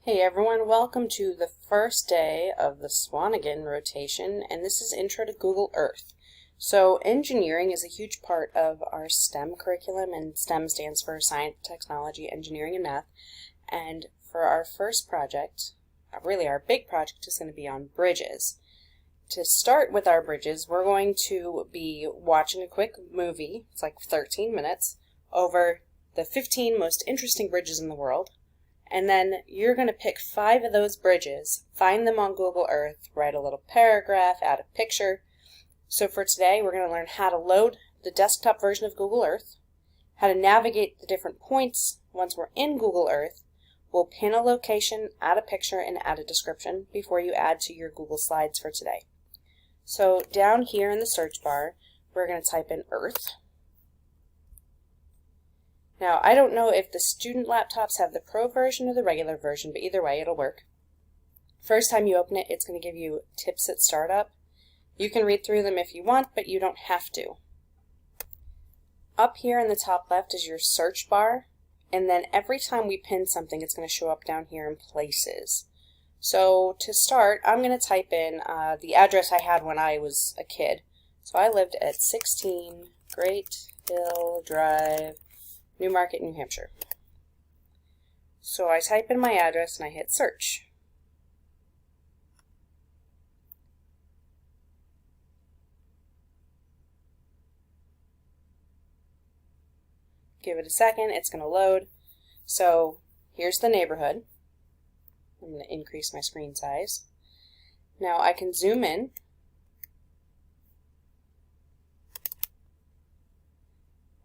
Hey everyone, welcome to the first day of the Swanigan rotation, and this is Intro to Google Earth. So engineering is a huge part of our STEM curriculum, and STEM stands for Science, Technology, Engineering, and Math. And for our first project, really our big project, is going to be on bridges. To start with our bridges, we're going to be watching a quick movie, it's like 13 minutes, over the 15 most interesting bridges in the world. And then you're going to pick 5 of those bridges, find them on Google Earth, write a little paragraph, add a picture. So for today, we're going to learn how to load the desktop version of Google Earth, how to navigate the different points once we're in Google Earth. We'll pin a location, add a picture, and add a description before you add to your Google Slides for today. So down here in the search bar, we're going to type in Earth. Now, I don't know if the student laptops have the Pro version or the regular version, but either way, it'll work. First time you open it, it's going to give you tips at startup. You can read through them if you want, but you don't have to. Up here in the top left is your search bar, and then every time we pin something, it's going to show up down here in places. So to start, I'm going to type in the address I had when I was a kid. So I lived at 16 Great Hill Drive, Newmarket, New Hampshire. So I type in my address and I hit search. Give it a second, it's going to load. So here's the neighborhood. I'm going to increase my screen size. Now I can zoom in.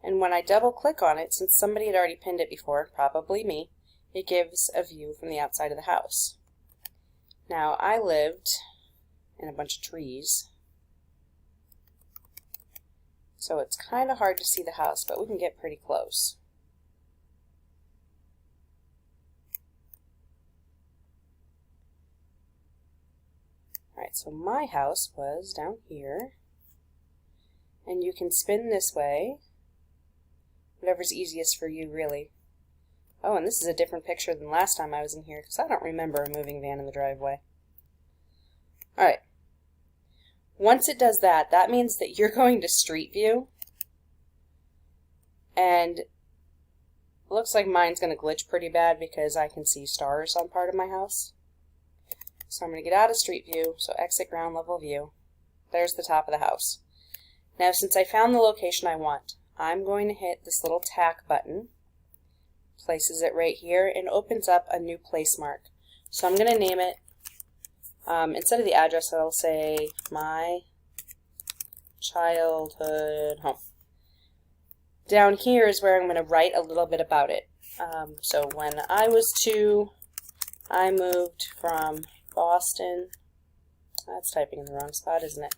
And when I double click on it, since somebody had already pinned it before, probably me, it gives a view from the outside of the house. Now I lived in a bunch of trees, so it's kind of hard to see the house, but we can get pretty close. Alright, so my house was down here, and you can spin this way. Whatever's easiest for you, really. Oh, and this is a different picture than last time I was in here, because I don't remember a moving van in the driveway. Alright. Once it does that, that means that you're going to Street View. And it looks like mine's going to glitch pretty bad because I can see stars on part of my house. So I'm going to get out of Street View, so exit ground level view. There's the top of the house. Now, since I found the location I want, I'm going to hit this little tack button, places it right here, and opens up a new place mark. So I'm going to name it, instead of the address, I'll say my childhood home. Down here is where I'm going to write a little bit about it. So when I was 2, I moved from Boston. That's typing in the wrong spot, isn't it?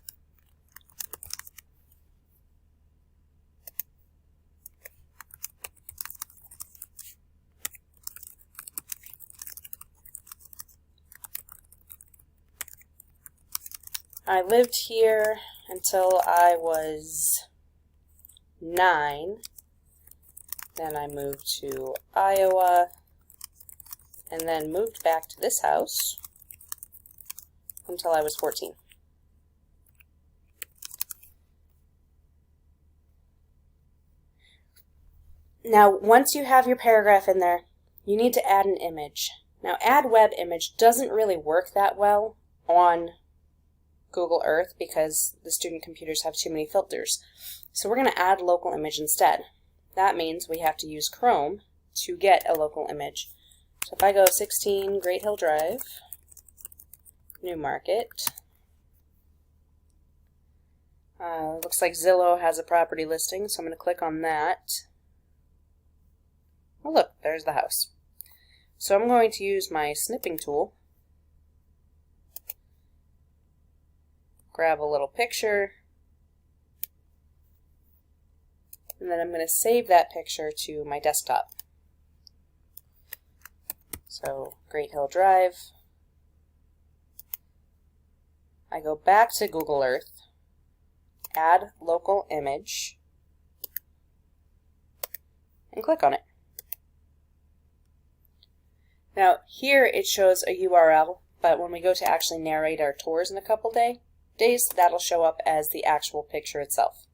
I lived here until I was 9. Then I moved to Iowa and then moved back to this house until I was 14. Now, once you have your paragraph in there, you need to add an image. Now, add web image doesn't really work that well on Google Earth because the student computers have too many filters. So we're going to add local image instead. That means we have to use Chrome to get a local image. So if I go 16 Great Hill Drive, Newmarket, looks like Zillow has a property listing, so I'm going to click on that. Oh look, there's the house. So I'm going to use my snipping tool, grab a little picture, and then I'm going to save that picture to my desktop. So, Great Hill Drive. I go back to Google Earth, add local image, and click on it. Now here it shows a URL, but when we go to actually narrate our tours in a couple days, that'll show up as the actual picture itself.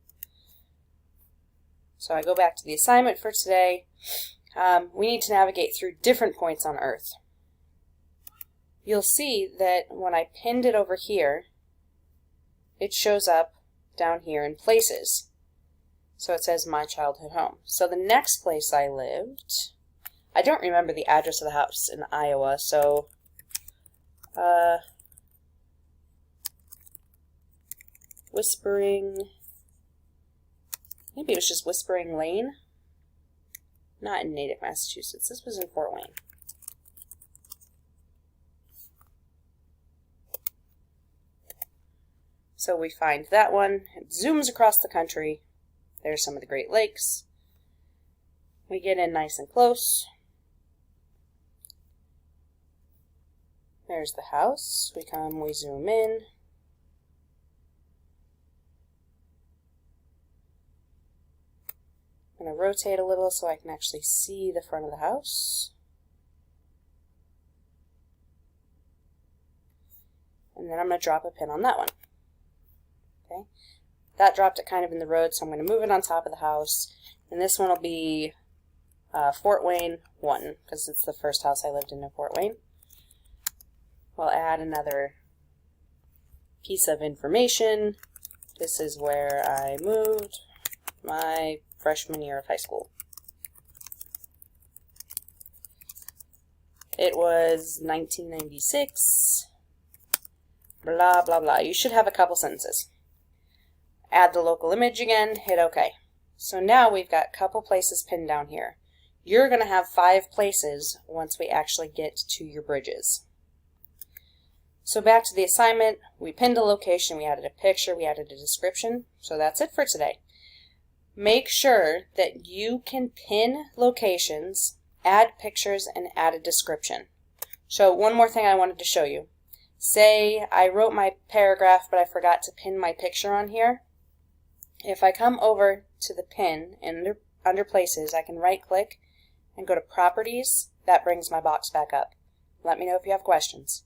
So I go back to the assignment for today. We need to navigate through different points on Earth. You'll see that when I pinned it over here, it shows up down here in places. So it says my childhood home. So the next place I lived, I don't remember the address of the house in Iowa, so Whispering, maybe it was just Whispering Lane. Not in Natick, Massachusetts. This was in Fort Wayne. So we find that one. It zooms across the country. There's some of the Great Lakes. We get in nice and close. There's the house. We come, we zoom in. I'm going to rotate a little so I can actually see the front of the house. And then I'm going to drop a pin on that one. Okay, that dropped it kind of in the road, so I'm going to move it on top of the house. And this one will be Fort Wayne 1, because it's the first house I lived in Fort Wayne. We'll add another piece of information. This is where I moved my freshman year of high school. It was 1996. Blah, blah, blah. You should have a couple sentences. Add the local image again, hit OK. So now we've got a couple places pinned down here. You're going to have 5 places once we actually get to your bridges. So back to the assignment, we pinned a location, we added a picture, we added a description. So that's it for today. Make sure that you can pin locations, add pictures, and add a description. So one more thing I wanted to show you. Say I wrote my paragraph, but I forgot to pin my picture on here. If I come over to the pin and under places, I can right click and go to properties. That brings my box back up. Let me know if you have questions.